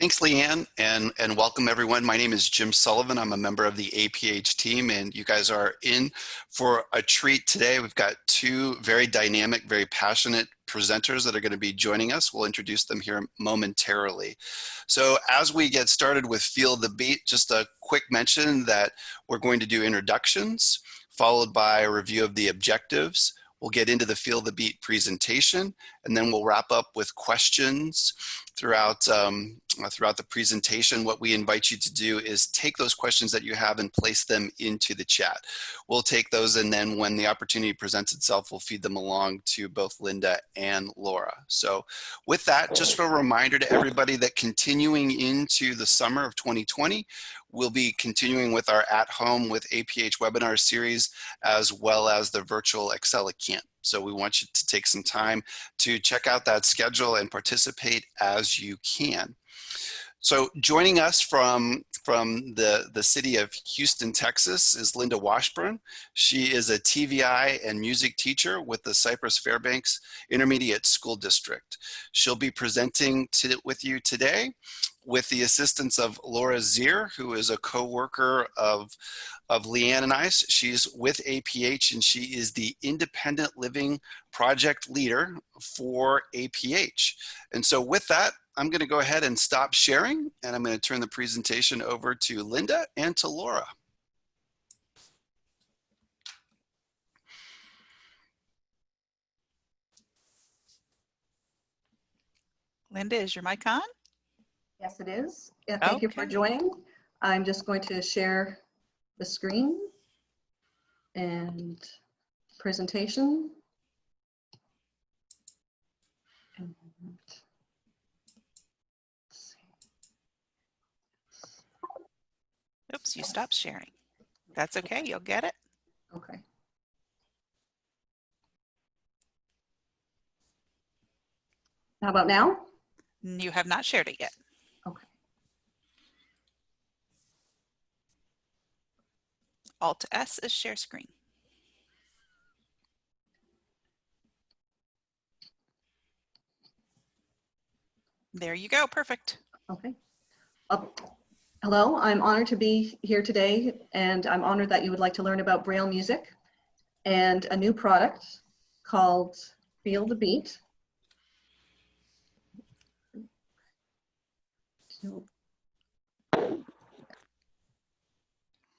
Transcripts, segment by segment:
Thanks, Leanne, and welcome everyone. My name is Jim Sullivan. I'm a member of the APH team, and you guys are in for a treat today. We've got two very dynamic, very passionate presenters that are going to be joining us. We'll introduce them here momentarily. So as we get started with Feel the Beat, just a quick mention that we're going to do introductions, followed by a review of the objectives. We'll get into the Feel the Beat presentation, and then we'll wrap up with questions throughout the presentation. What we invite you to do is take those questions that you have and place them into the chat. We'll take those, and then when the opportunity presents itself, we'll feed them along to both Linda and Laura. So with that, just a reminder to everybody that continuing into the summer of 2020, we'll be continuing with our At Home with APH webinar series, as well as the virtual Excella Camp. So we want you to take some time to check out that schedule and participate as you can. So joining us from the city of Houston, Texas is Linda Washburn. She is a TVI and music teacher with the Cypress-Fairbanks Intermediate School District. She'll be presenting with you today with the assistance of Laura Zierer, who is a co-worker of Leanne and I. She's with APH, and she is the independent living project leader for APH. And so with that, I'm going to go ahead and stop sharing, and I'm going to turn the presentation over to Linda and to Laura. Linda, is your mic on? Yes, it is. Yeah, thank you for joining. I'm just going to share the screen and presentation. And oops, you stopped sharing. That's okay, you'll get it. Okay. How about now? You have not shared it yet. Okay. Alt S is share screen. There you go, perfect. Okay. Hello, I'm honored to be here today, and I'm honored that you would like to learn about Braille music and a new product called Feel the Beat.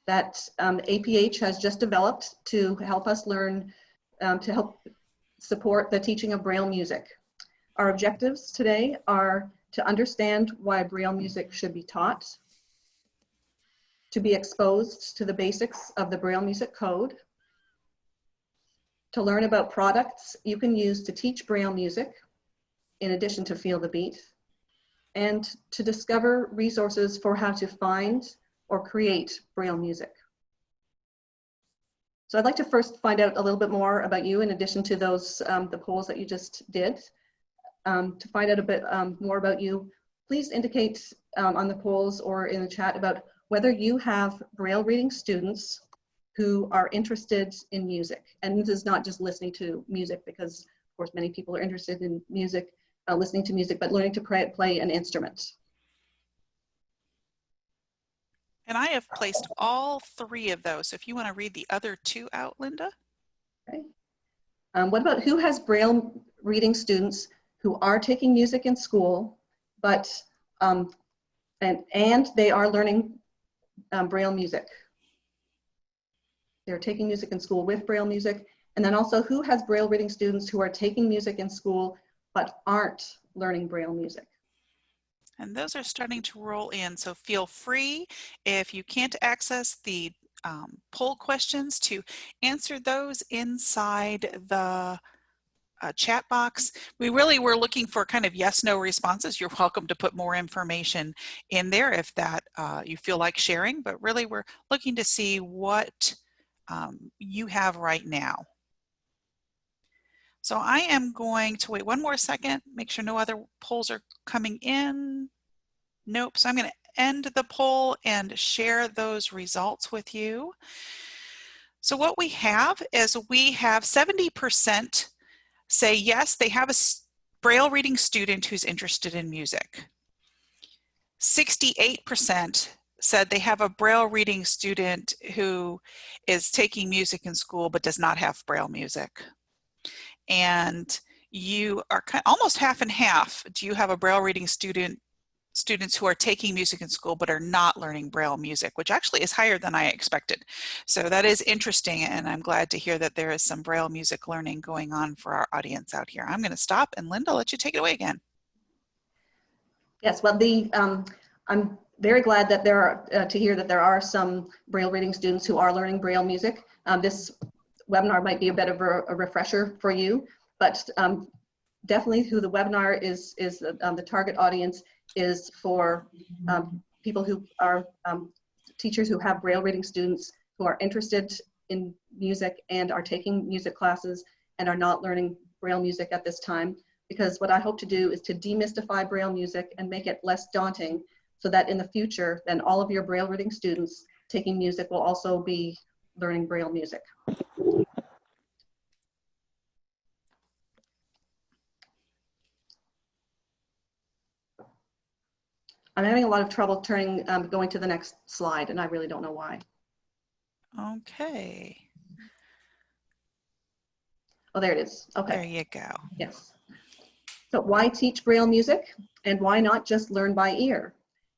That APH has just developed to help us learn, to help support the teaching of Braille music. Our objectives today are to understand why Braille music should be taught, to be exposed to the basics of the Braille music code, to learn about products you can use to teach Braille music, in addition to Feel the Beat, and to discover resources for how to find or create Braille music. So I'd like to first find out a little bit more about you in addition to those, the polls that you just did. To find out a bit more about you, please indicate on the polls or in the chat about whether you have Braille reading students who are interested in music. And this is not just listening to music, because of course many people are interested in music, listening to music, but learning to play an instrument. And I have placed all three of those. So if you want to read the other two out, Linda. Okay. What about who has Braille reading students who are taking music in school, but and they are learning Braille music? They're taking music in school with Braille music. And then also, who has Braille reading students who are taking music in school but aren't learning Braille music? And those are starting to roll in, so feel free, if you can't access the poll questions, to answer those inside the chat box. We really were looking for kind of yes/no responses. You're welcome to put more information in there if that you feel like sharing, but really we're looking to see what you have right now. So I am going to wait one more second, make sure no other polls are coming in. Nope, so I'm going to end the poll and share those results with you. So what we have is we have 70% say yes, they have a Braille reading student who's interested in music. 68% said they have a Braille reading student who is taking music in school but does not have Braille music. And you are almost half and half. Do you have a Braille reading students who are taking music in school but are not learning Braille music, which actually is higher than I expected. So that is interesting, and I'm glad to hear that there is some Braille music learning going on for our audience out here. I'm going to stop, and Linda, I'll let you take it away again. Yes, well, I'm very glad that there are, to hear that there are some Braille reading students who are learning Braille music. This webinar might be a bit of a refresher for you, but definitely who the webinar is the target audience is for people who are teachers who have Braille reading students who are interested in music and are taking music classes and are not learning Braille music at this time. Because what I hope to do is to demystify Braille music and make it less daunting so that in the future, then all of your Braille reading students taking music will also be learning Braille music. I'm having a lot of trouble going to the next slide, and I really don't know why. Okay. Oh, there it is. Okay. There you go. Yes. So why teach Braille music, and why not just learn by ear?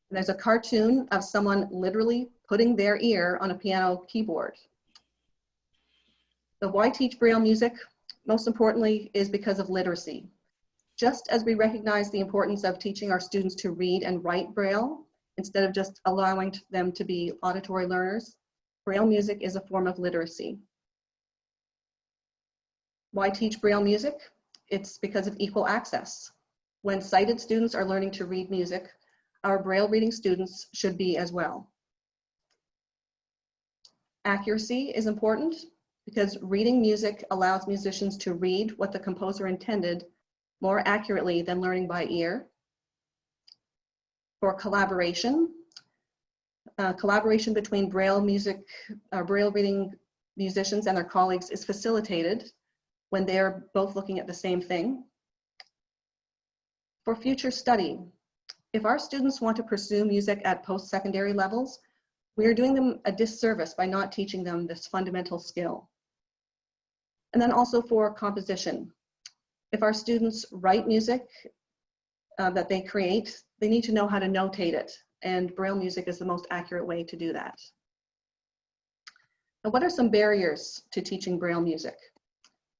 And there's a cartoon of someone literally putting their ear on a piano keyboard. So why teach Braille music? Most importantly is because of literacy. Just as we recognize the importance of teaching our students to read and write Braille, instead of just allowing them to be auditory learners, Braille music is a form of literacy. Why teach Braille music? It's because of equal access. When sighted students are learning to read music, our Braille reading students should be as well. Accuracy is important because reading music allows musicians to read what the composer intended more accurately than learning by ear. For collaboration, collaboration between Braille reading musicians and their colleagues is facilitated when they're both looking at the same thing. For future study, if our students want to pursue music at post-secondary levels, we are doing them a disservice by not teaching them this fundamental skill. And then also for composition. If our students write music that they create, they need to know how to notate it, and Braille music is the most accurate way to do that. Now, what are some barriers to teaching Braille music?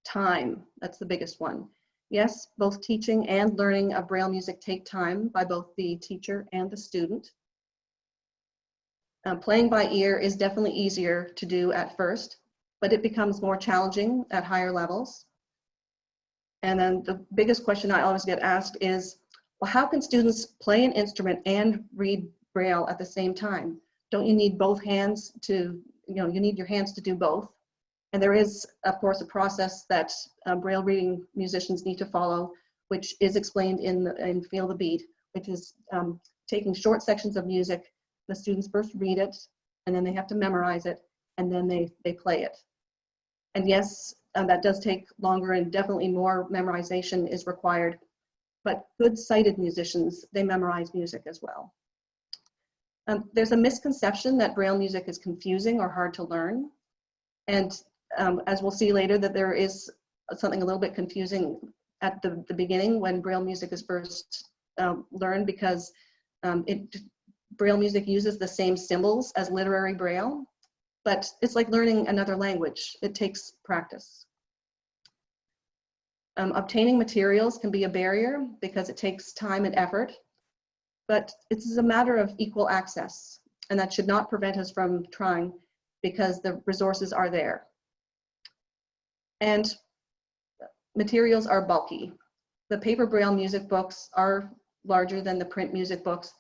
Time, that's the biggest one. Yes, both teaching and learning of Braille music take time by both the teacher and the student. Playing by ear is definitely easier to do at first, but it becomes more challenging at higher levels. And then the biggest question I always get asked is, well, how can students play an instrument and read Braille at the same time? Don't you need both hands to, you need your hands to do both? And there is, of course, a process that Braille reading musicians need to follow, which is explained in Feel the Beat, which is taking short sections of music. The students first read it, and then they have to memorize it, and then they play it. And yes, that does take longer, and definitely more memorization is required. But good sighted musicians, they memorize music as well. There's a misconception that Braille music is confusing or hard to learn. And as we'll see later, that there is something a little bit confusing at the beginning when Braille music is first learned, because Braille music uses the same symbols as literary Braille, but it's like learning another language. It takes practice. Obtaining materials can be a barrier because it takes time and effort, but it's a matter of equal access, and that should not prevent us from trying because the resources are there. And materials are bulky. The paper Braille music books are larger than the print music books,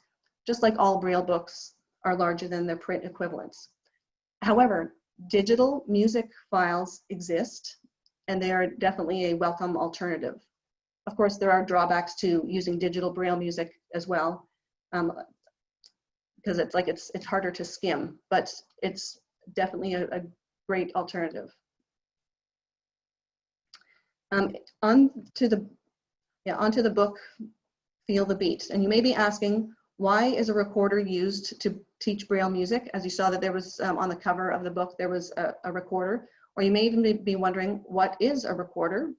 just like all Braille books are larger than their print equivalents. However, digital music files exist, and they are definitely a welcome alternative. Of course, there are drawbacks to using digital Braille music as well, because it's harder to skim, but it's definitely a great alternative. Onto the book, Feel the Beat. And you may be asking, Why is a recorder used to teach Braille music? As you saw that there was on the cover of the book, there was a recorder. Or you may even be wondering, what is a recorder?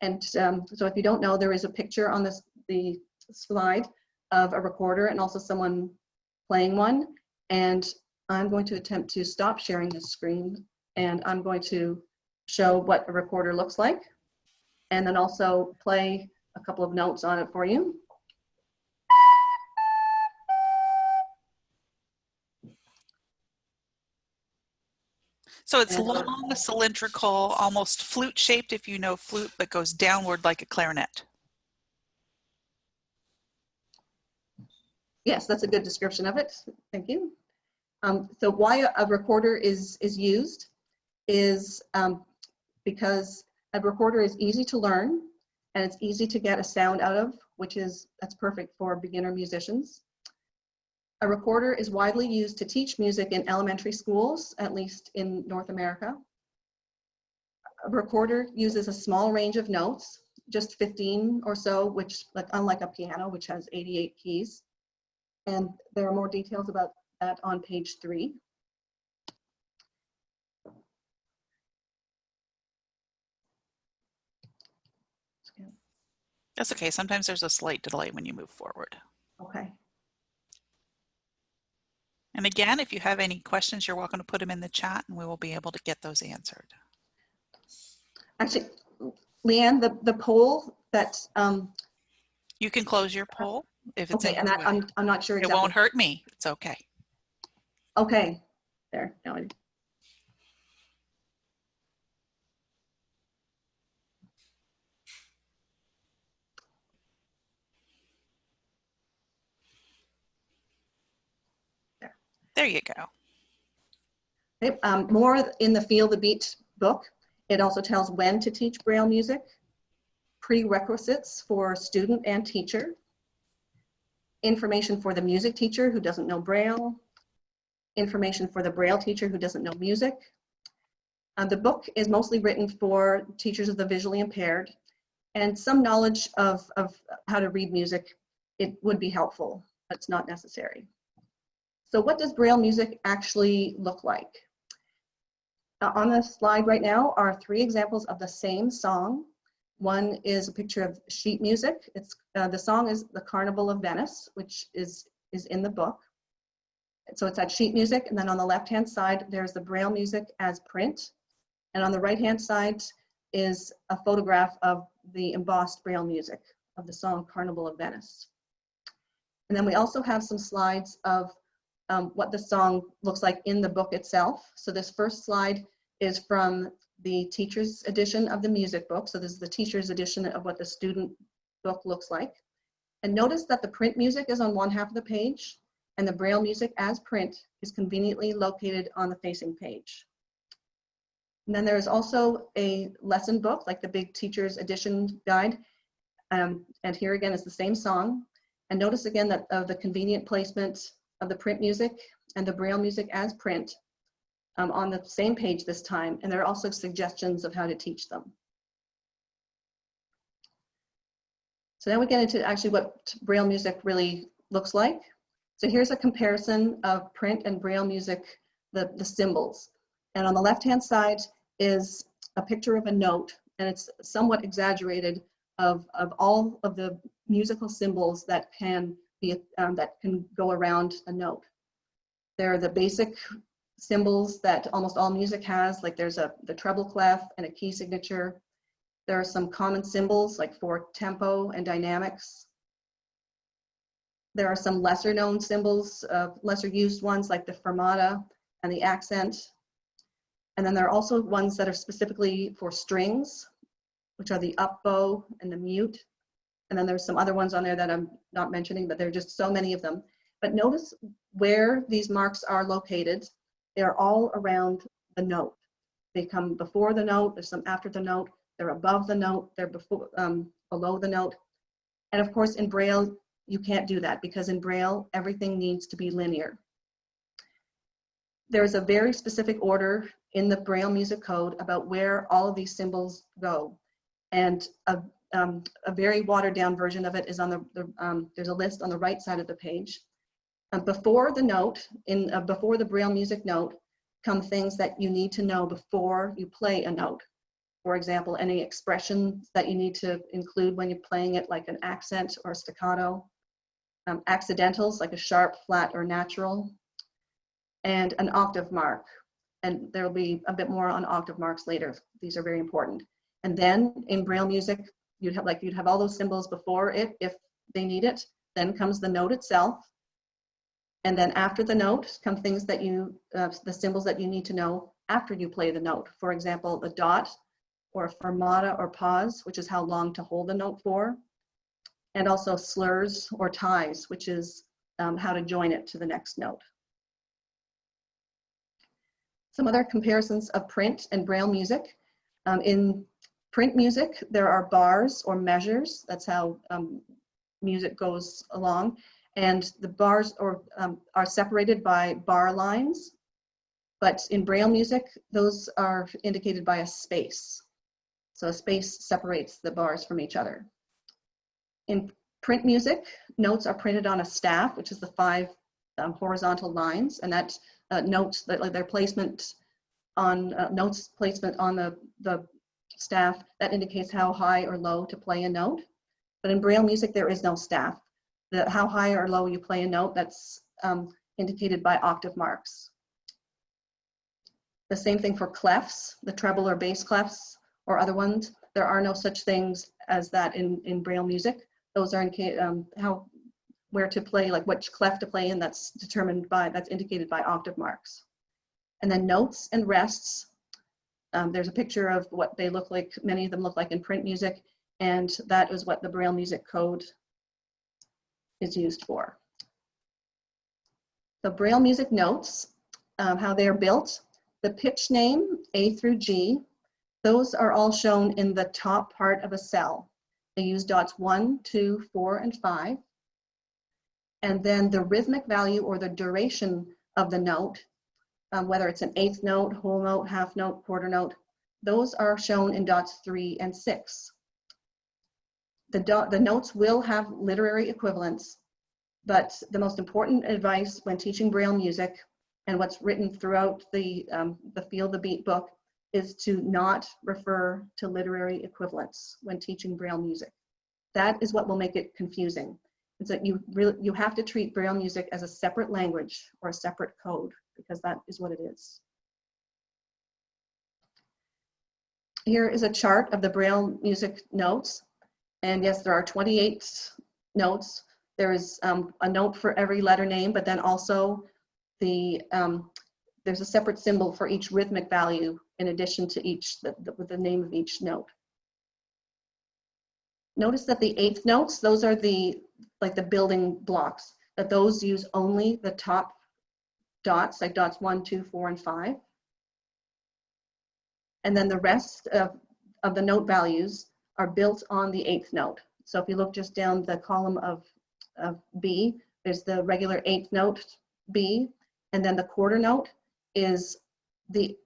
And so if you don't know, there is a picture on the slide of a recorder and also someone playing one. And I'm going to attempt to stop sharing this screen, and I'm going to show what a recorder looks like, and then also play a couple of notes on it for you. So it's long, cylindrical, almost flute-shaped if you know flute, but goes downward like a clarinet. Yes, that's a good description of it. Thank you. So why a recorder is used is because a recorder is easy to learn and it's easy to get a sound out of, that's perfect for beginner musicians. A recorder is widely used to teach music in elementary schools, at least in North America. A recorder uses a small range of notes, just 15 or so, which, unlike a piano, which has 88 keys. And there are more details about that on page 3. That's okay. Sometimes there's a slight delay when you move forward. Okay. And again, if you have any questions, you're welcome to put them in the chat and we will be able to get those answered. Actually, Leanne, the poll that you can close your poll if it's okay, in and your way. I'm not sure exactly. It won't hurt me. It's okay. Okay, there. Now There you go. Okay, more in the Feel the Beat book. It also tells when to teach Braille music, prerequisites for student and teacher, information for the music teacher who doesn't know Braille, information for the Braille teacher who doesn't know music. The book is mostly written for teachers of the visually impaired, and some knowledge of how to read music, it would be helpful, but it's not necessary. So what does Braille music actually look like? On the slide right now are 3 examples of the same song. One is a picture of sheet music. The song is The Carnival of Venice, which is in the book. So it's that sheet music, and then on the left-hand side, there's the Braille music as print. And on the right-hand side is a photograph of the embossed Braille music of the song Carnival of Venice. And then we also have some slides of what the song looks like in the book itself. So this first slide is from the teacher's edition of the music book. So this is the teacher's edition of what the student book looks like. And notice that the print music is on one half of the page, and the Braille music as print is conveniently located on the facing page. And then there's also a lesson book, like the big teacher's edition guide. And here again is the same song. And notice again that the convenient placement of the print music and the Braille music as print on the same page this time. And there are also suggestions of how to teach them. So now we get into actually what Braille music really looks like. So here's a comparison of print and Braille music, the symbols. And on the left-hand side is a picture of a note, and it's somewhat exaggerated of all of the musical symbols that can go around a note. There are the basic symbols that almost all music has, like there's the treble clef and a key signature. There are some common symbols like for tempo and dynamics. There are some lesser known symbols, lesser used ones like the fermata and the accent. And then there are also ones that are specifically for strings, which are the up bow and the mute. And then there's some other ones on there that I'm not mentioning, but there are just so many of them. But notice where these marks are located. They're all around the note. They come before the note, there's some after the note, they're above the note, they're below the note. And of course in Braille, you can't do that because in Braille, everything needs to be linear. There's a very specific order in the Braille music code about where all of these symbols go. And a very watered down version of it is on there's a list on the right side of the page. Before the note, before the Braille music note, come things that you need to know before you play a note. For example, any expressions that you need to include when you're playing it, like an accent or staccato, accidentals like a sharp, flat, or natural, and an octave mark. And there will be a bit more on octave marks later. These are very important. And then in Braille music, you'd have all those symbols before it if they need it. Then comes the note itself. And then after the note come things that the symbols that you need to know after you play the note. For example, the dot, or fermata or pause, which is how long to hold the note for. And also slurs or ties, which is how to join it to the next note. Some other comparisons of print and Braille music. In print music, there are bars or measures. That's how music goes along. And the bars are separated by bar lines. But in Braille music, those are indicated by a space. So a space separates the bars from each other. In print music, notes are printed on a staff, which is the 5 horizontal lines, and that notes that their placement on notes placement on the staff, that indicates how high or low to play a note. But in Braille music, there is no staff. How high or low you play a note, that's indicated by octave marks. The same thing for clefs, the treble or bass clefs or other ones. There are no such things as that in Braille music. Those are where to play, like which clef to play in, that's indicated by octave marks. And then notes and rests. There's a picture of what they look like. Many of them look like in print music, and that is what the Braille music code is used for. The Braille music notes, how they are built. The pitch name, A through G, those are all shown in the top part of a cell. They use dots 1, 2, 4, and 5. And then the rhythmic value or the duration of the note, whether it's an eighth note, whole note, half note, quarter note, those are shown in dots 3 and 6. The notes will have literary equivalents, but the most important advice when teaching Braille music, and what's written throughout the Feel the Beat book, is to not refer to literary equivalents when teaching Braille music. That is what will make it confusing. It's that you have to treat Braille music as a separate language or a separate code, because that is what it is. Here is a chart of the Braille music notes. And yes, there are 28 notes. There is a note for every letter name, but then also there's a separate symbol for each rhythmic value in addition to with the name of each note. Notice that the eighth notes, those are the building blocks, that those use only the top dots, like dots 1, 2, 4, and 5. And then the rest of the note values are built on the eighth note. So if you look just down the column of B, there's the regular eighth note B, and then the quarter note is the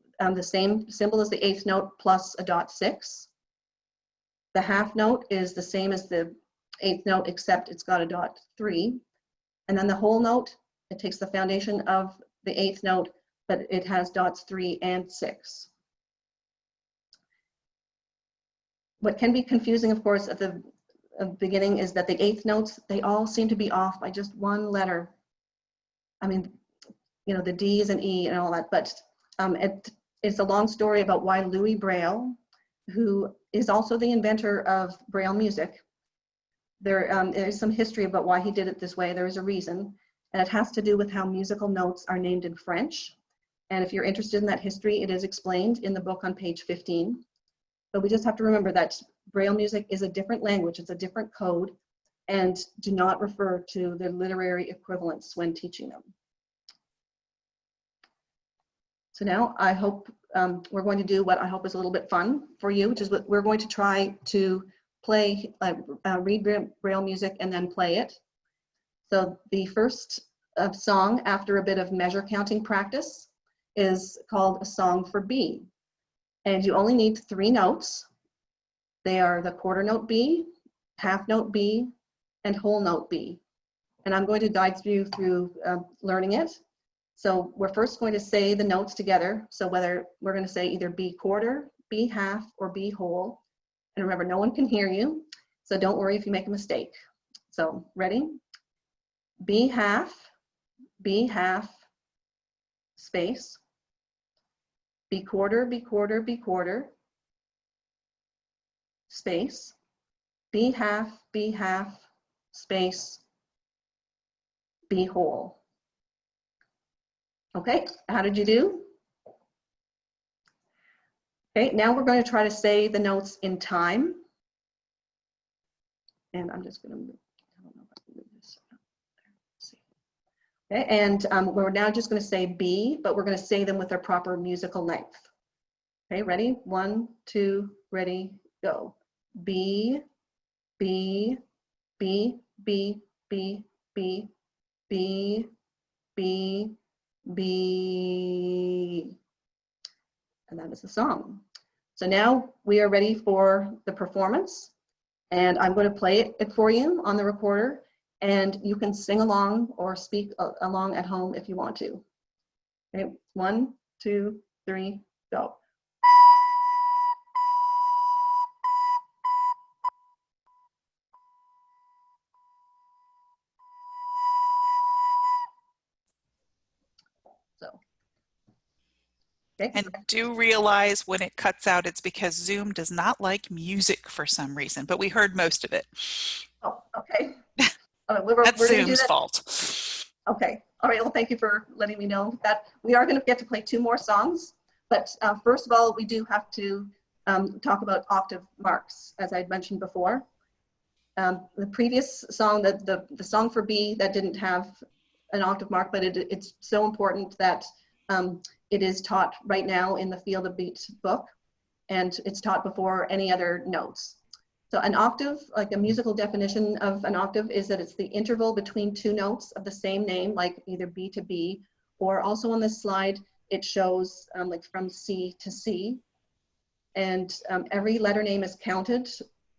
same symbol as the eighth note plus a dot 6. The half note is the same as the eighth note, except it's got a dot 3. And then the whole note, it takes the foundation of the eighth note, but it has dots 3 and 6. What can be confusing, of course, at the beginning is that the eighth notes, they all seem to be off by just one letter. I mean, the D's and E and all that, but it's a long story about why Louis Braille, who is also the inventor of Braille music, there is some history about why he did it this way. There is a reason, and it has to do with how musical notes are named in French. And if you're interested in that history, it is explained in the book on page 15. But we just have to remember that Braille music is a different language, it's a different code, and do not refer to the literary equivalents when teaching them. So now I hope we're going to do what I hope is a little bit fun for you, which is what we're going to try to play, read Braille music and then play it. So the first song after a bit of measure counting practice is called A Song for B. And you only need 3 notes. They are the quarter note B, half note B, and whole note B. and I'm going to guide you through learning it. So we're first going to say the notes together. So whether we're going to say either B quarter, B half, or B whole. And remember, no one can hear you, so don't worry if you make a mistake. So ready? B half, space. B quarter, B quarter, B quarter, space. B half, space. B whole. Okay, how did you do? Okay, now we're going to try to say the notes in time. And I'm just going to move, I don't know if I can move this. Let's see. Okay, and we're now just going to say B, but we're going to say them with their proper musical length. Okay, ready? 1, 2, ready, go. B, B, B, B, B, B, B, B, B. And that is the song. So now we are ready for the performance, and I'm going to play it for you on the recorder, and you can sing along or speak along at home if you want to. Okay, 1, 2, 3, go. So. Okay. And do realize when it cuts out, it's because Zoom does not like music for some reason, but we heard most of it. Oh, okay. That's We're going to do Zoom's that. fault. Okay. All right. Well, thank you for letting me know that. We are going to get to play 2 more songs, but first of all, we do have to talk about octave marks, as I mentioned before. The previous song, the song for B, that didn't have an octave mark, but it's so important that it is taught right now in the Field of Beat book, and it's taught before any other notes. So an octave, like a musical definition of an octave, is that it's the interval between 2 notes of the same name, like either B to B, or also on this slide, it shows like from C to C. And every letter name is counted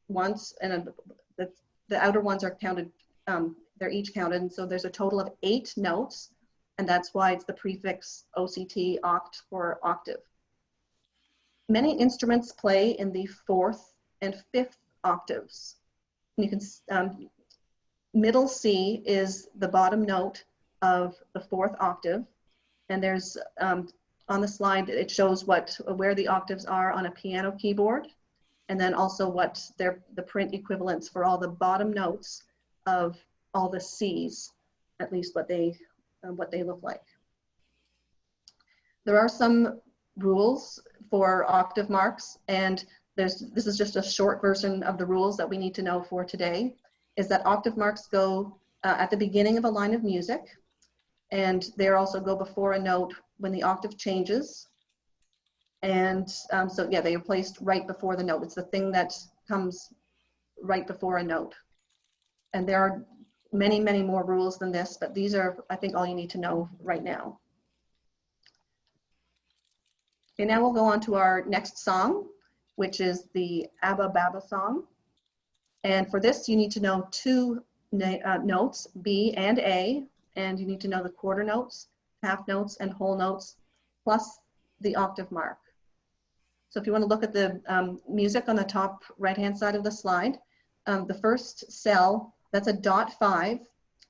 once, and the outer ones are counted, they're each counted, and so there's a total of 8 notes, and that's why it's the prefix OCT, oct, for octave. Many instruments play in the 4th and 5th octaves. And you can, middle C is the bottom note of the 4th octave, and there's, on the slide, it shows where the octaves are on a piano keyboard, and then also what the print equivalents for all the bottom notes of all the C's, at least what they look like. There are some rules for octave marks, and this is just a short version of the rules that we need to know for today, is that octave marks go at the beginning of a line of music, and they also go before a note when the octave changes. And so yeah, they are placed right before the note. It's the thing that comes right before a note. And there are many, many more rules than this, but these are, I think, all you need to know right now. Okay, now we'll go on to our next song, which is the Abba Baba song. And for this, you need to know 2 notes, B and A, and you need to know the quarter notes, half notes, and whole notes, plus the octave mark. So if you want to look at the music on the top right-hand side of the slide, the first cell, that's a .5,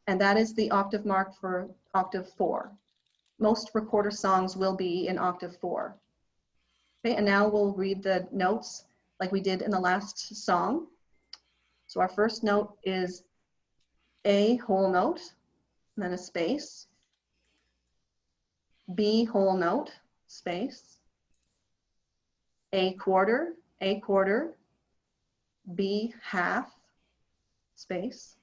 and that is the octave mark for octave 4. Most recorder songs will be in octave 4. Okay, and now we'll read the notes like we did in the last song. So our first note is A whole note, and then a space. B whole note, space. A quarter, B half, space.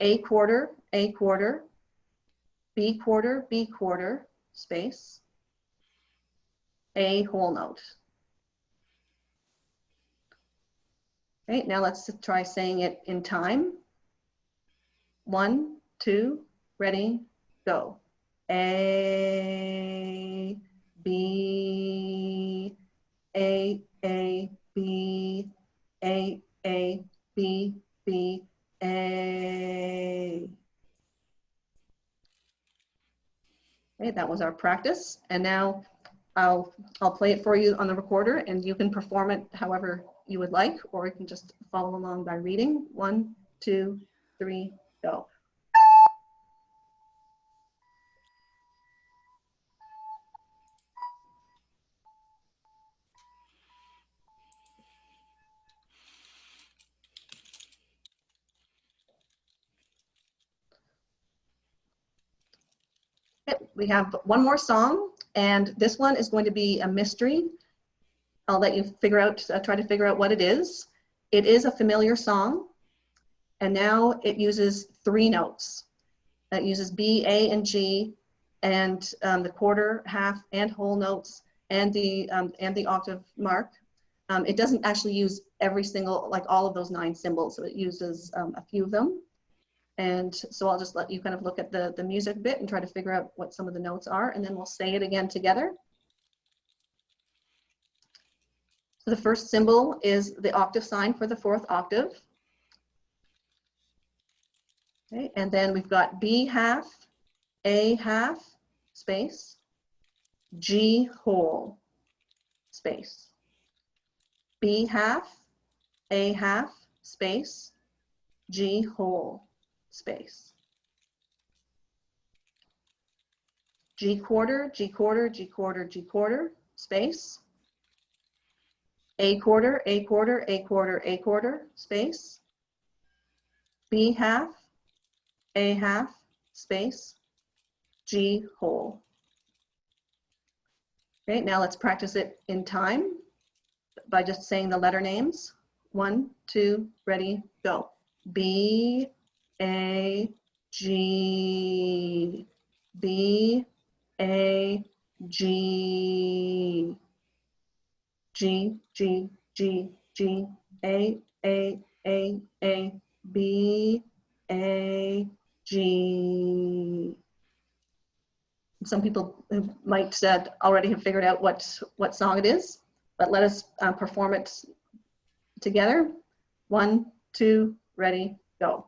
A quarter, B quarter, space. A whole note. Okay, now let's try saying it in time. 1, 2, ready, go. A, B, A, B, A, B, B, A. Okay, that was our practice. And now I'll play it for you on the recorder and you can perform it however you would like, or you can just follow along by reading. 1, 2, 3, go. We have one more song, and this one is going to be a mystery. I'll let you figure out, try to figure out what it is. It is a familiar song, and now it uses 3 notes. It uses B, A, and G, and the quarter, half, and whole notes, and the octave mark. It doesn't actually use every single, like all of those 9 symbols, so it uses a few of them. And so I'll just let you kind of look at the music bit and try to figure out what some of the notes are, and then we'll say it again together. So the first symbol is the octave sign for the 4th octave. Okay, and then we've got B half, A half, space, G whole, space. B half, A half, space, G whole, space. G quarter, G quarter, G quarter, G quarter, space. A quarter, A quarter, A quarter, A quarter, space. B half, A half, space, G whole. Okay, now let's practice it in time by just saying the letter names. 1, 2, ready, go. B, A, G, B, A, G, G, G, G, G, A, B, A, G. Some people might already have figured out what song it is, but let us perform it together. 1, 2, ready, go.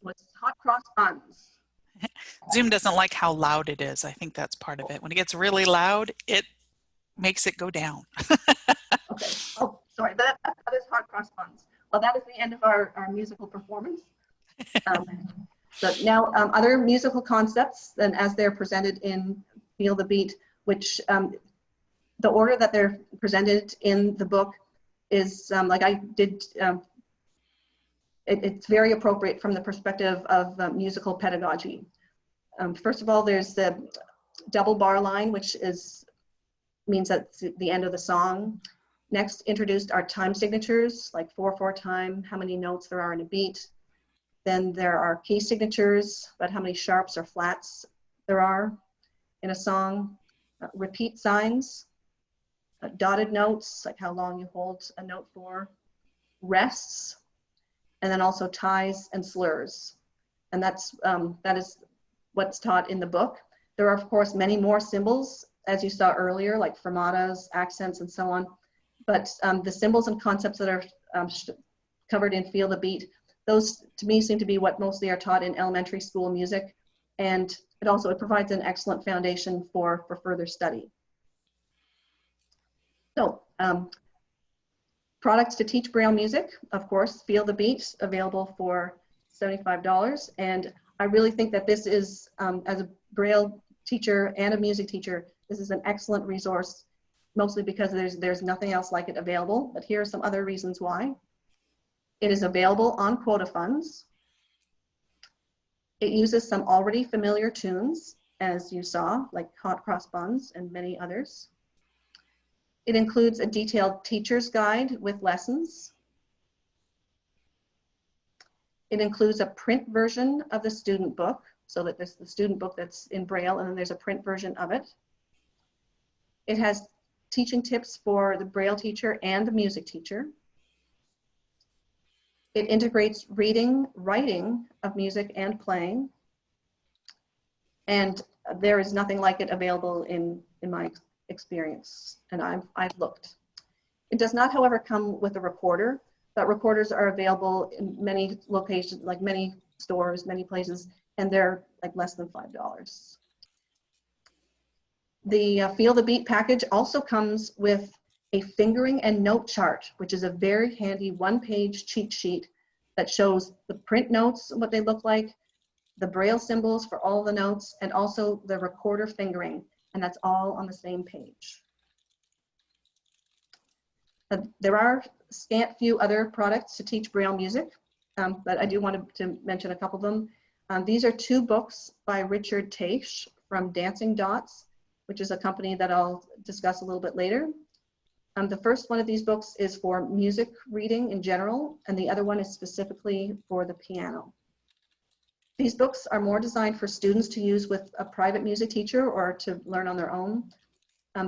What's hot cross buns? Zoom doesn't like how loud it is. I think that's part of it. When it gets really loud, it makes it go down. Okay. Oh, sorry. That is hot cross buns. Well, that is the end of our musical performance. So now other musical concepts, and as they're presented in Feel the Beat, which the order that they're presented in the book is like I did. It's very appropriate from the perspective of musical pedagogy. First of all, there's the double bar line, which means that's the end of the song. Next, introduced are time signatures, like 4/4 time, how many notes there are in a beat. Then there are key signatures, about how many sharps or flats there are in a song. Repeat signs, dotted notes, like how long you hold a note for. Rests, and then also ties and slurs. And that is what's taught in the book. There are, of course, many more symbols, as you saw earlier, like fermatas, accents, and so on. But the symbols and concepts that are covered in Feel the Beat, those to me seem to be what mostly are taught in elementary school music. And it provides an excellent foundation for further study. So products to teach Braille music, of course, Feel the Beat, available for $75. And I really think that this is, as a Braille teacher and a music teacher, this is an excellent resource, mostly because there's nothing else like it available. But here are some other reasons why. It is available on quota funds. It uses some already familiar tunes, as you saw, like Hot Cross Buns and many others. It includes a detailed teacher's guide with lessons. It includes a print version of the student book, so that there's the student book that's in Braille, and then there's a print version of it. It has teaching tips for the Braille teacher and the music teacher. It integrates reading, writing of music, and playing. And there is nothing like it available in my experience, and I've looked. It does not, however, come with a recorder, but recorders are available in many locations, like many stores, many places, and they're like less than $5. The Feel the Beat package also comes with a fingering and note chart, which is a very handy one-page cheat sheet that shows the print notes, what they look like, the Braille symbols for all the notes, and also the recorder fingering, and that's all on the same page. There are scant few other products to teach Braille music, but I do want to mention a couple of them. These are two books by Richard Taish from Dancing Dots, which is a company that I'll discuss a little bit later. The first one of these books is for music reading in general, and the other one is specifically for the piano. These books are more designed for students to use with a private music teacher or to learn on their own.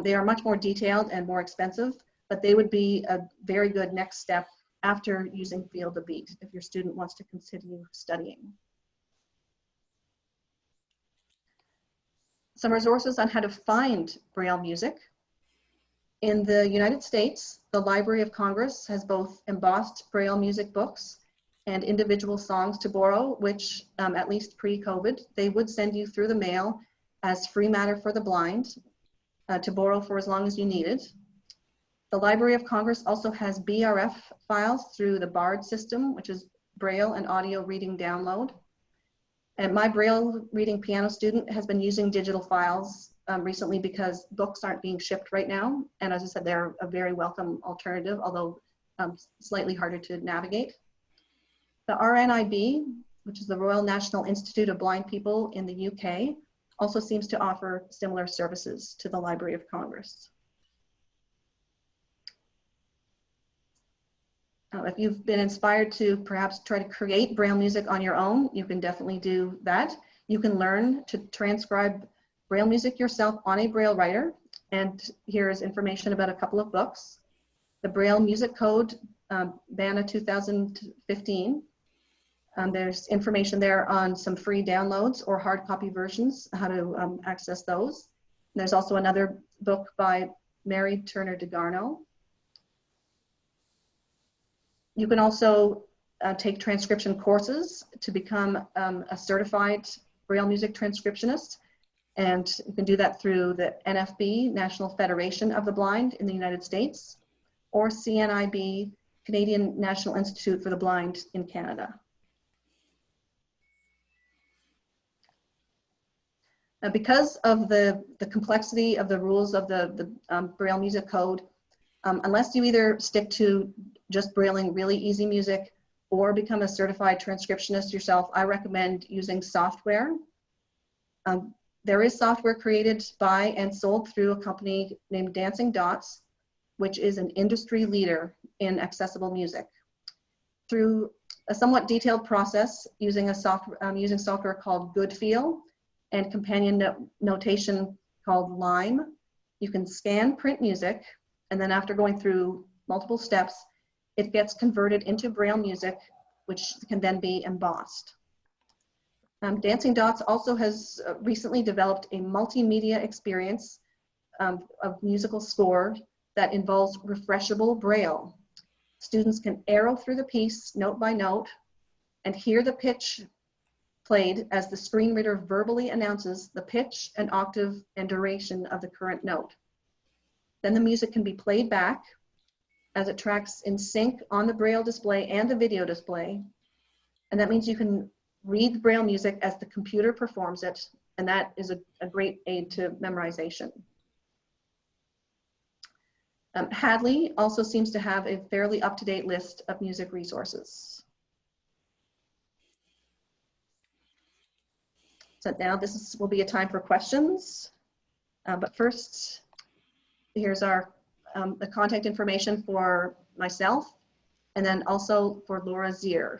They are much more detailed and more expensive, but they would be a very good next step after using Feel the Beat if your student wants to continue studying. Some resources on how to find Braille music. In the United States, the Library of Congress has both embossed Braille music books and individual songs to borrow, which at least pre-COVID, they would send you through the mail as free matter for the blind to borrow for as long as you needed. The Library of Congress also has BRF files through the BARD system, which is Braille and Audio Reading Download. And my Braille reading piano student has been using digital files recently because books aren't being shipped right now. And as I said, they're a very welcome alternative, although slightly harder to navigate. The RNIB, which is the Royal National Institute of Blind People in the UK, also seems to offer similar services to the Library of Congress. If you've been inspired to perhaps try to create Braille music on your own, you can definitely do that. You can learn to transcribe Braille music yourself on a Braille writer. And here's information about a couple of books. The Braille Music Code, BANA 2015. There's information there on some free downloads or hard copy versions, how to access those. And there's also another book by Mary Turner DeGarno. You can also take transcription courses to become a certified Braille music transcriptionist. And you can do that through the NFB, National Federation of the Blind in the United States, or CNIB, Canadian National Institute for the Blind in Canada. Because of the complexity of the rules of the Braille Music Code, unless you either stick to just Brailling really easy music or become a certified transcriptionist yourself, I recommend using software. There is software created by and sold through a company named Dancing Dots, which is an industry leader in accessible music. Through a somewhat detailed process using software called GoodFeel and companion notation called Lime, you can scan print music, and then after going through multiple steps, it gets converted into Braille music, which can then be embossed. Dancing Dots also has recently developed a multimedia experience of musical score that involves refreshable Braille. Students can arrow through the piece note by note and hear the pitch played as the screen reader verbally announces the pitch and octave and duration of the current note. Then the music can be played back as it tracks in sync on the Braille display and the video display. And that means you can read Braille music as the computer performs it, and that is a great aid to memorization. Hadley also seems to have a fairly up-to-date list of music resources. So now will be a time for questions, but first, here's our the contact information for myself, and then also for Laura Zierer.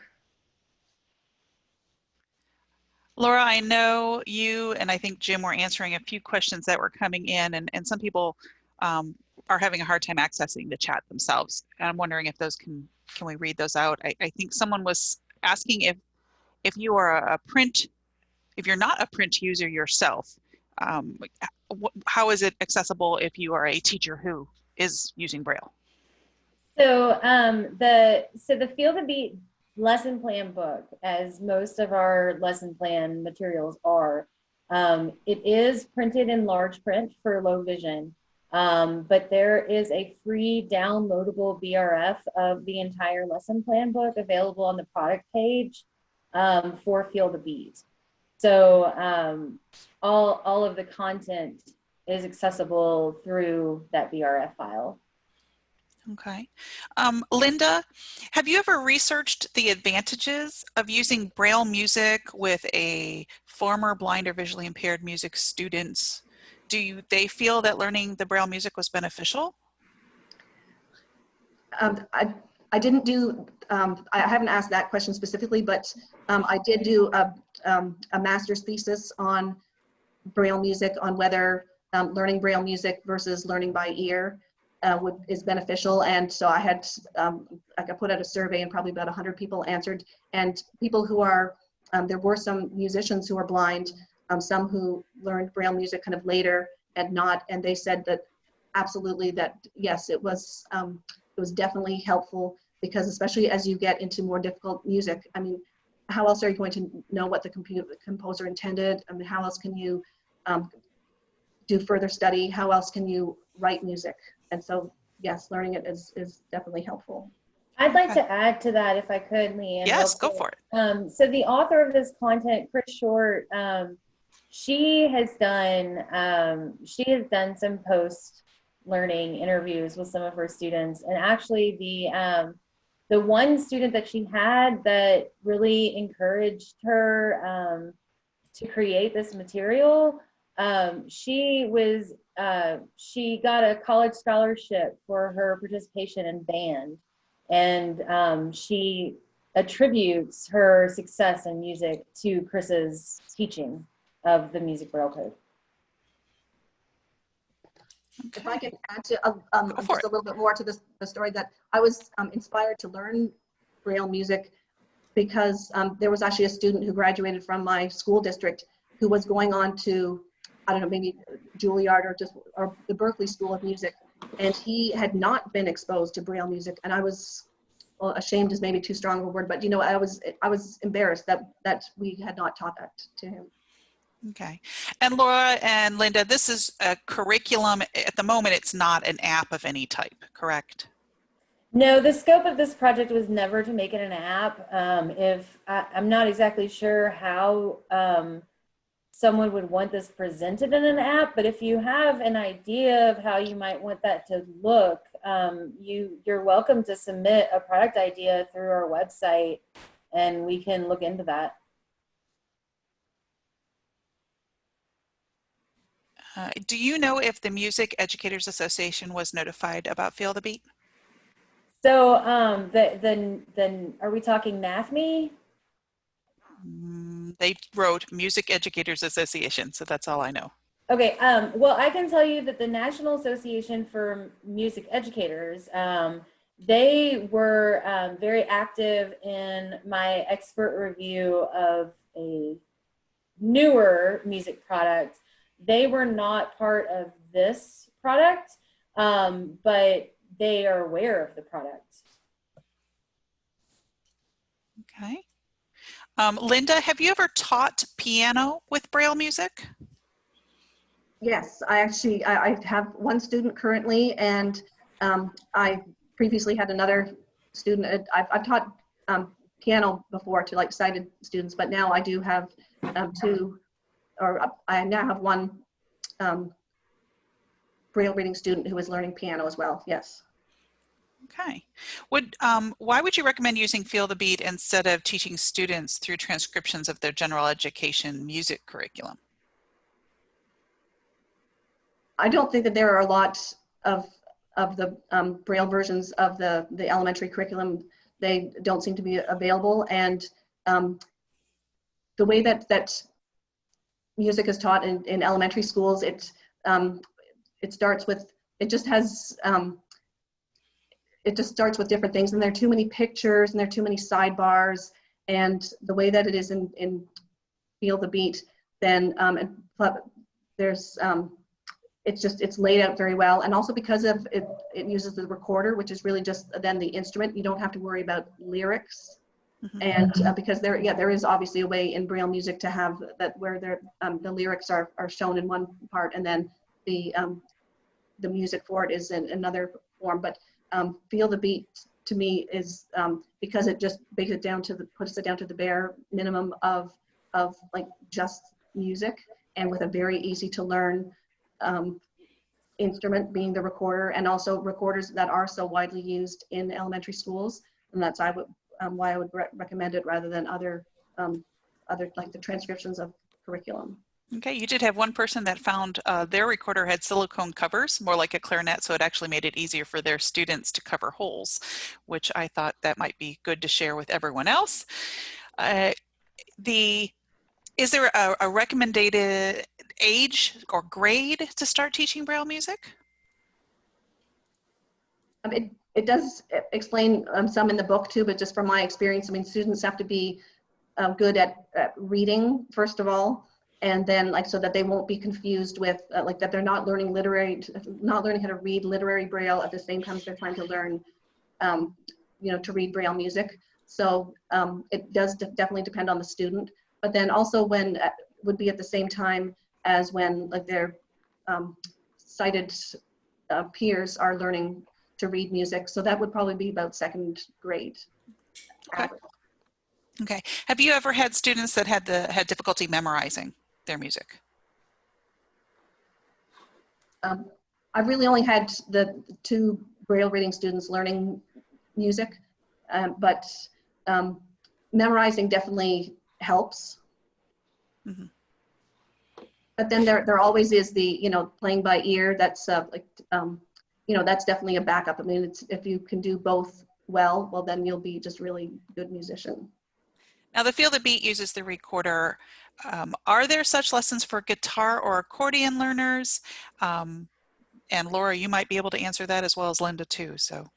Laura, I know you and I think Jim were answering a few questions that were coming in, and some people are having a hard time accessing the chat themselves. And I'm wondering if those can can we read those out? I think someone was asking if you are a print, if you're not a print user yourself, how is it accessible if you are a teacher who is using Braille? So the Feel the Beat lesson plan book, as most of our lesson plan materials are, it is printed in large print for low vision, but there is a free downloadable BRF of the entire lesson plan book available on the product page for Feel the Beat. So all of the content is accessible through that BRF file. Okay. Linda, have you ever researched the advantages of using Braille music with a former blind or visually impaired music students? Do they feel that learning the Braille music was beneficial? I didn't do, I haven't asked that question specifically, but I did do a master's thesis on Braille music, on whether learning Braille music versus learning by ear is beneficial. And so I had, I put out a survey and probably about 100 people answered. And people who are, there were some musicians who are blind, some who learned Braille music kind of later and not, and they said that absolutely that, yes, it was definitely helpful, because especially as you get into more difficult music, I mean, how else are you going to know what the composer intended? I mean, how else can you do further study? How else can you write music? And so, yes, learning it is definitely helpful. I'd like to add to that, if I could, Leanne. Yes, go for it. So the author of this content, Chris Short, she has done some post-learning interviews with some of her students, and actually the one student that she had that really encouraged her to create this material, she got a college scholarship for her participation in band, and she attributes her success in music to Chris's teaching of the music Braille code. Okay. If I can add to just a little bit more to the story, that I was inspired to learn Braille music because there was actually a student who graduated from my school district who was going on to, I don't know, maybe Juilliard or the Berkeley School of Music, and he had not been exposed to Braille music, and I was, well, ashamed is maybe too strong of a word, but you know, I was embarrassed that we had not taught that to him. Okay. And Laura and Linda, this is a curriculum. At the moment, it's not an app of any type, correct? No, the scope of this project was never to make it an app. I'm not exactly sure how someone would want this presented in an app, but if you have an idea of how you might want that to look, you're welcome to submit a product idea through our website, and we can look into that. Do you know if the Music Educators Association was notified about Feel the Beat? So then are we talking NAFME? They wrote Music Educators Association, so that's all I know. Okay, well, I can tell you that the National Association for Music Educators, they were very active in my expert review of a newer music product. They were not part of this product, but they are aware of the product. Okay. Linda, have you ever taught piano with Braille music? Yes, I have one student currently, and I previously had another student. I've taught piano before to like sighted students, but now I do have two, or I now have one Braille reading student who is learning piano as well. Yes. Okay. Why would you recommend using Feel the Beat instead of teaching students through transcriptions of their general education music curriculum? I don't think that there are a lot of the Braille versions of the elementary curriculum. They don't seem to be available, and the way that music is taught in elementary schools, it starts with, it just has, it just starts with different things, and there are too many pictures and there are too many sidebars, and the way that it is in Feel the Beat, then there's it's laid out very well, and also because of it uses the recorder, which is really just then the instrument. You don't have to worry about lyrics. And because there is obviously a way in Braille music to have that where the lyrics are shown in one part, and then the music for it is in another form. But Feel the Beat to me is because it just puts it down to the bare minimum of like just music, and with a very easy to learn instrument being the recorder, and also recorders that are so widely used in elementary schools, and that's why I would recommend it rather than other like the transcriptions of curriculum. Okay, you did have one person that found their recorder had silicone covers, more like a clarinet, so it actually made it easier for their students to cover holes, which I thought that might be good to share with everyone else. Is there a recommended age or grade to start teaching Braille music? It does explain some in the book too, but just from my experience, I mean, students have to be good at reading, first of all, and then like so that they won't be confused with like that they're not learning how to read literary Braille at the same time as they're trying to learn, to read Braille music. So it does definitely depend on the student, but then also when would be at the same time as when like their sighted peers are learning to read music. So that would probably be about second grade. Okay. Okay. Have you ever had students that had difficulty memorizing their music? I've really only had the 2 Braille reading students learning music, but memorizing definitely helps. Mm-hmm. But then there always is the playing by ear. That's that's definitely a backup. I mean, if you can do both well, then you'll be just really good musician. Now, the Feel the Beat uses the recorder. Are there such lessons for guitar or accordion learners? And Laura, you might be able to answer that as well as Linda too. So,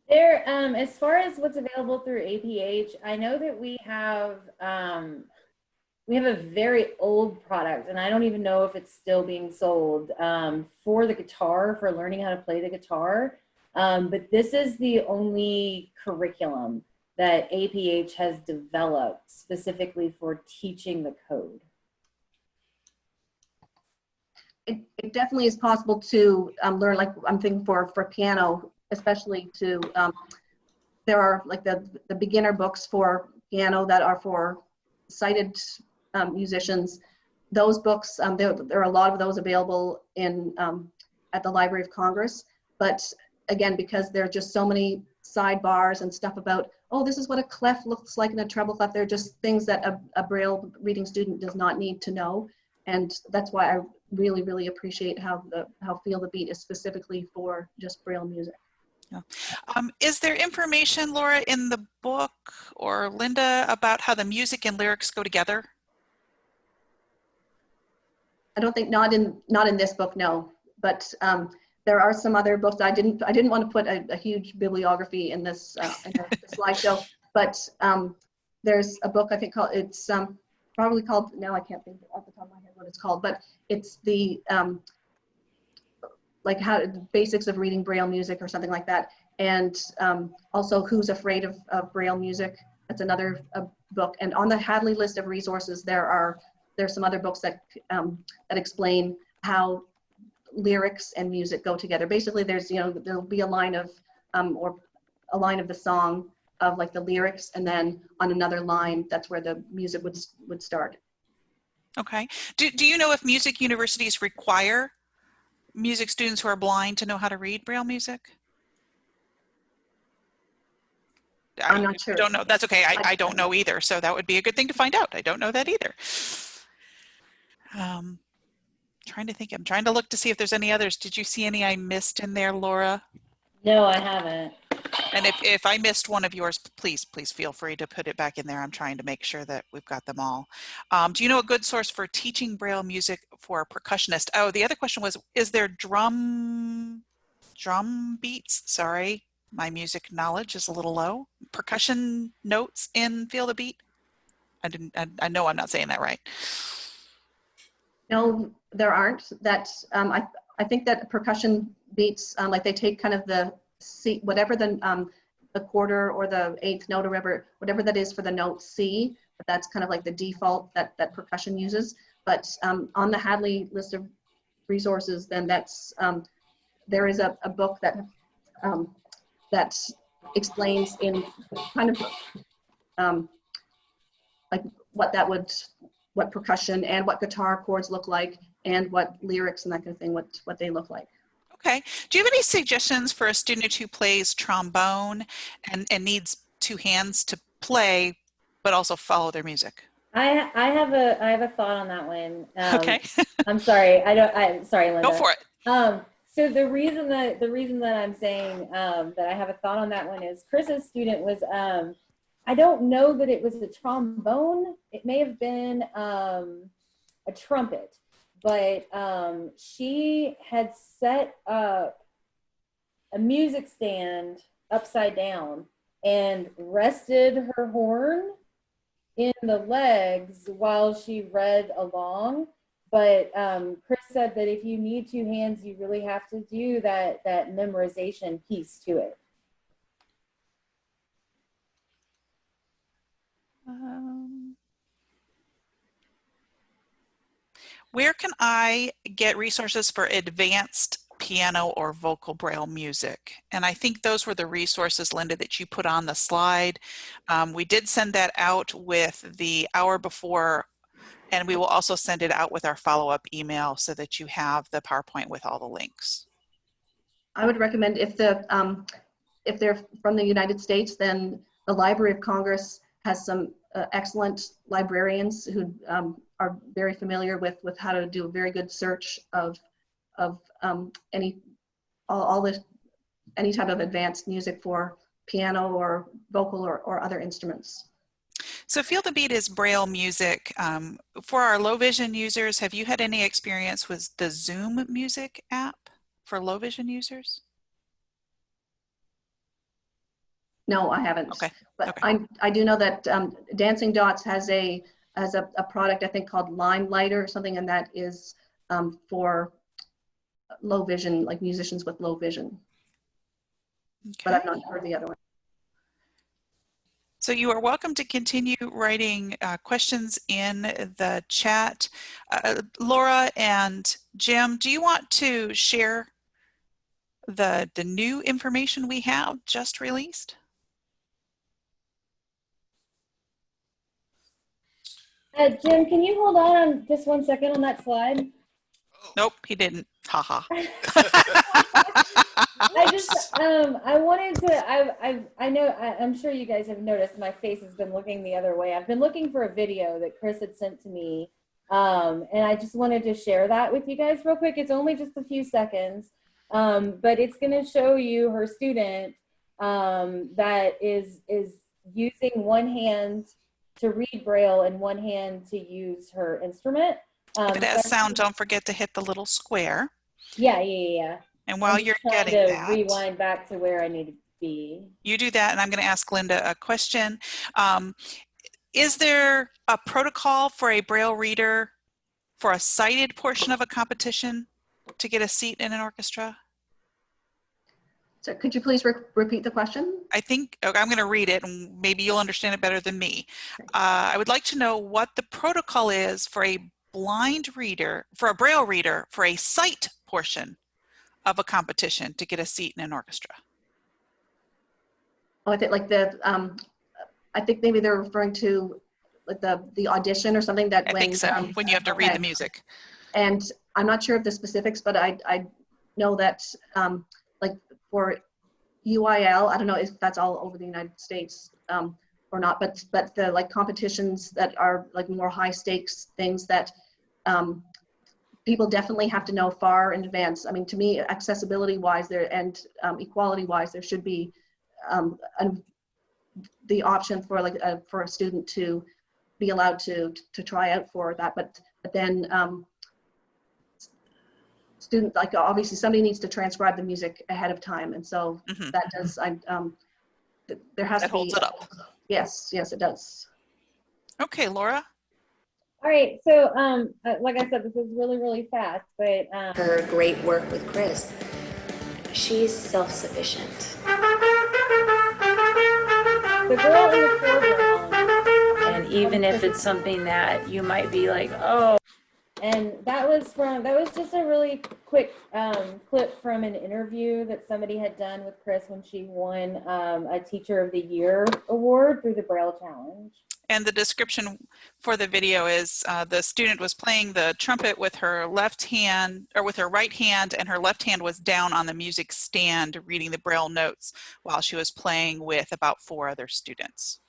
there, as far as what's available through APH, I know that we have a very old product, and I don't even know if it's still being sold for the guitar, for learning how to play the guitar. But this is the only curriculum that APH has developed specifically for teaching the code. It definitely is possible to learn, like I'm thinking for piano, especially to, there are like the beginner books for piano that are for sighted musicians. Those books, there are a lot of those available at the Library of Congress, but again, because there are just so many sidebars and stuff about, oh, this is what a clef looks like in a treble clef. They're just things that a Braille reading student does not need to know. And that's why I really, really appreciate how Feel the Beat is specifically for just Braille music. Yeah. Is there information, Laura, in the book or Linda about how the music and lyrics go together? I don't think, not in this book, no. But there are some other books. I didn't want to put a huge bibliography in this slideshow, but there's a book I think it's probably called, now I can't think off the top of my head what it's called, but it's the like the basics of reading Braille music or something like that, and also Who's Afraid of Braille Music. That's another book. And on the Hadley list of resources, there's some other books that explain how lyrics and music go together. Basically, there'll be a line of the song of like the lyrics, and then on another line, that's where the music would start. Okay. Do you know if music universities require music students who are blind to know how to read Braille music? I'm not sure. I don't know. That's okay. I don't know either. So that would be a good thing to find out. I don't know that either. Trying to think. I'm trying to look to see if there's any others. Did you see any I missed in there, Laura? No, I haven't. And if I missed one of yours, please feel free to put it back in there. I'm trying to make sure that we've got them all. Do you know a good source for teaching Braille music for a percussionist? Oh, the other question was, is there drum beats? Sorry, My music knowledge is a little low. Percussion notes in Feel the Beat? I know I'm not saying that right. No, there aren't. I think that percussion beats, like they take kind of the C, whatever the quarter or the eighth note or whatever that is for the note C, but that's kind of like the default that percussion uses. But on the Hadley list of resources, then there is a book that explains in kind of like what percussion and what guitar chords look like and what lyrics and that kind of thing, what they look like. Okay. Do you have any suggestions for a student who plays trombone and needs two hands to play, but also follow their music? I have a thought on that one. Okay. I'm sorry. I'm sorry, Linda. Go for it. So the reason that I'm saying that I have a thought on that one is Chris's student was I don't know that it was a trombone. It may have been a trumpet, but she had set up a music stand upside down and rested her horn in the legs while she read along. But Chris said that if you need two hands, you really have to do that memorization piece to it. Where can I get resources for advanced piano or vocal Braille music? And I think those were the resources, Linda, that you put on the slide. We did send that out with the hour before, and we will also send it out with our follow-up email so that you have the PowerPoint with all the links. I would recommend if they're from the United States, then the Library of Congress has some excellent librarians who are very familiar with how to do a very good search of any type of advanced music for piano or vocal or other instruments. So Feel the Beat is Braille music. For our low vision users, have you had any experience with the Zoom Music app for low vision users? No, I haven't. Okay. But okay. I do know that Dancing Dots has a product I think called Limelighter or something, and that is for low vision, like musicians with low vision. Okay. But I've not heard the other one. So you are welcome to continue writing questions in the chat. Laura and Jim, do you want to share the new information we have just released? Jim, can you hold on just 1 second on that slide? Nope, he didn't. Haha. I wanted to, I'm sure you guys have noticed my face has been looking the other way. I've been looking for a video that Chris had sent to me. And I just wanted to share that with you guys real quick. It's only just a few seconds, but it's going to show you her student that is using one hand to read Braille and one hand to use her instrument. If it has sound, don't forget to hit the little square. Yeah. And while you're getting that, rewind back to where I need to be. You do that, and I'm going to ask Linda a question. Is there a protocol for a Braille reader for a sighted portion of a competition to get a seat in an orchestra? So could you please repeat the question? I think, okay, I'm going to read it, and maybe you'll understand it better than me. I would like to know what the protocol is for a blind reader, for a Braille reader, for a sight portion of a competition to get a seat in an orchestra. Oh, I think like I think maybe they're referring to like the audition or something that I think so, when you have to read the music. And I'm not sure of the specifics, but I know that like for UIL, I don't know if that's all over the United States or not, but the like competitions that are like more high stakes things that people definitely have to know far in advance. I mean, to me, accessibility wise there and equality wise, there should be the option for like for a student to be allowed to try out for that. But then student, like obviously somebody needs to transcribe the music ahead of time. And so that does, there has That to be. holds it up. Yes, yes, it does. Okay, Laura. All right, so like I said, this is really, really fast, but her great work with Chris, she's self-sufficient. the girl in the foreground, And even if it's something that you might be like, oh. and that was just a really quick clip from an interview that somebody had done with Chris when she won a Teacher of the Year award through the Braille Challenge. And the description for the video is the student was playing the trumpet with her left hand, or with her right hand, and her left hand was down on the music stand reading the Braille notes while she was playing with about 4 other students.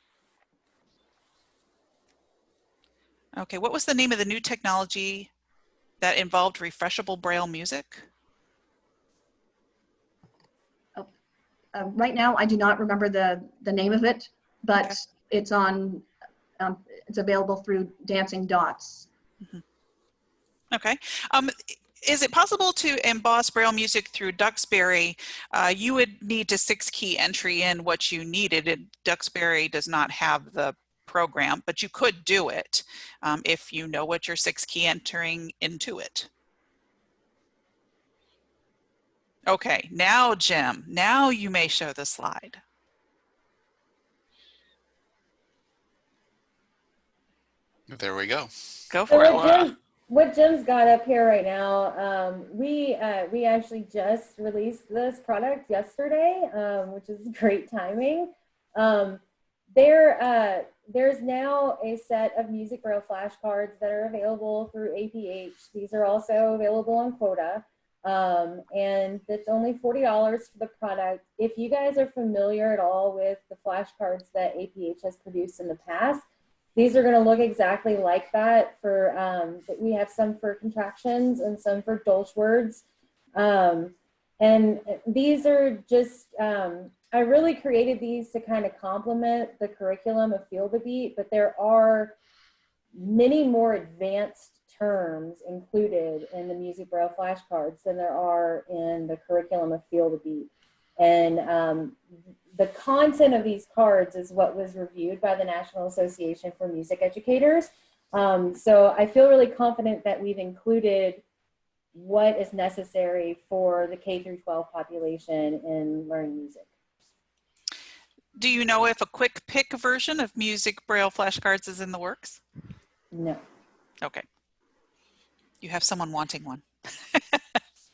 Okay, what was the name of the new technology that involved refreshable Braille music? Right now, I do not remember the name of it, but Okay. it's on. It's available through Dancing Dots. Okay. Is it possible to emboss Braille music through Duxbury? You would need to 6-key entry in what you needed. Duxbury does not have the program, but you could do it if you know what you're 6-key entering into it. Okay, now Jim, now you may show the slide. There we go. Go for it, Laura. What Jim's got up here right now, we actually just released this product yesterday, which is great timing. There's now a set of Music Braille flashcards that are available through APH. These are also available on Quota, and it's only $40 for the product. If you guys are familiar at all with the flashcards that APH has produced in the past, these are going to look exactly like that. We have some for contractions and some for Dolch words. And these are just, I really created these to kind of complement the curriculum of Feel the Beat, but there are many more advanced terms included in the Music Braille flashcards than there are in the curriculum of Feel the Beat. And the content of these cards is what was reviewed by the National Association for Music Educators. So I feel really confident that we've included what is necessary for the K through 12 population in learning music. Do you know if a quick pick version of Music Braille flashcards is in the works? No. Okay. You have someone wanting one.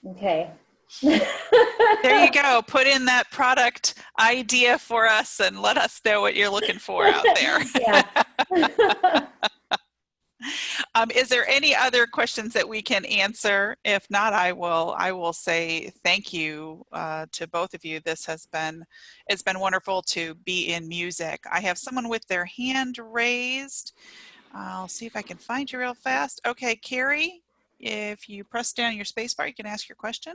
Okay. There you go. Put in that product idea for us and let us know what you're looking for out there. Yeah. Is there any other questions that we can answer? If not, I will say thank you to both of you. It's been wonderful to be in music. I have someone with their hand raised. I'll see if I can find you real fast. Okay, Carrie, if you press down your space bar, you can ask your question.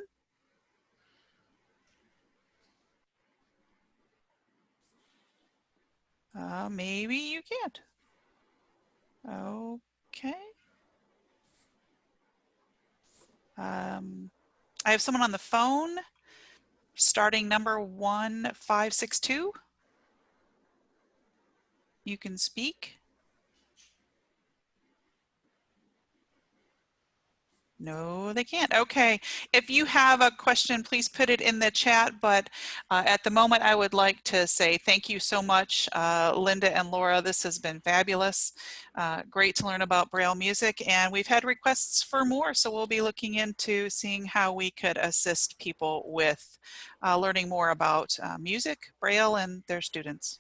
Maybe you can't. Okay. I have someone on the phone, starting number 1562. You can speak. No, they can't. Okay. If you have a question, please put it in the chat. But at the moment, I would like to say thank you so much, Linda and Laura. This has been fabulous. Great to learn about Braille music. And we've had requests for more. So we'll be looking into seeing how we could assist people with learning more about music, Braille, and their students.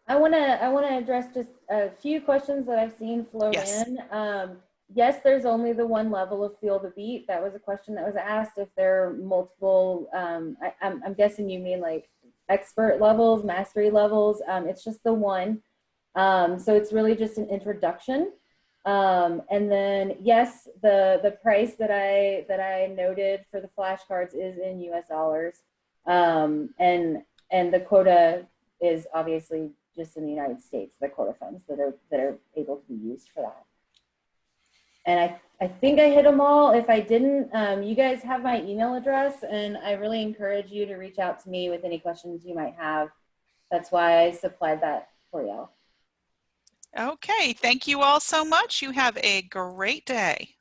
I want to address just a few questions that I've seen float in. Yes, there's only the one level of Feel the Beat. That was a question that was asked. If there are multiple, I'm guessing you mean like expert levels, mastery levels. It's just the one. So it's really just an introduction. And then yes, the price that I noted for the flashcards is in US dollars. And the quota is obviously just in the United States, the quota funds that are able to be used for that. And I think I hit them all. If I didn't, you guys have my email address, and I really encourage you to reach out to me with any questions you might have. That's why I supplied that for y'all. Okay, thank you all so much. You have a great day.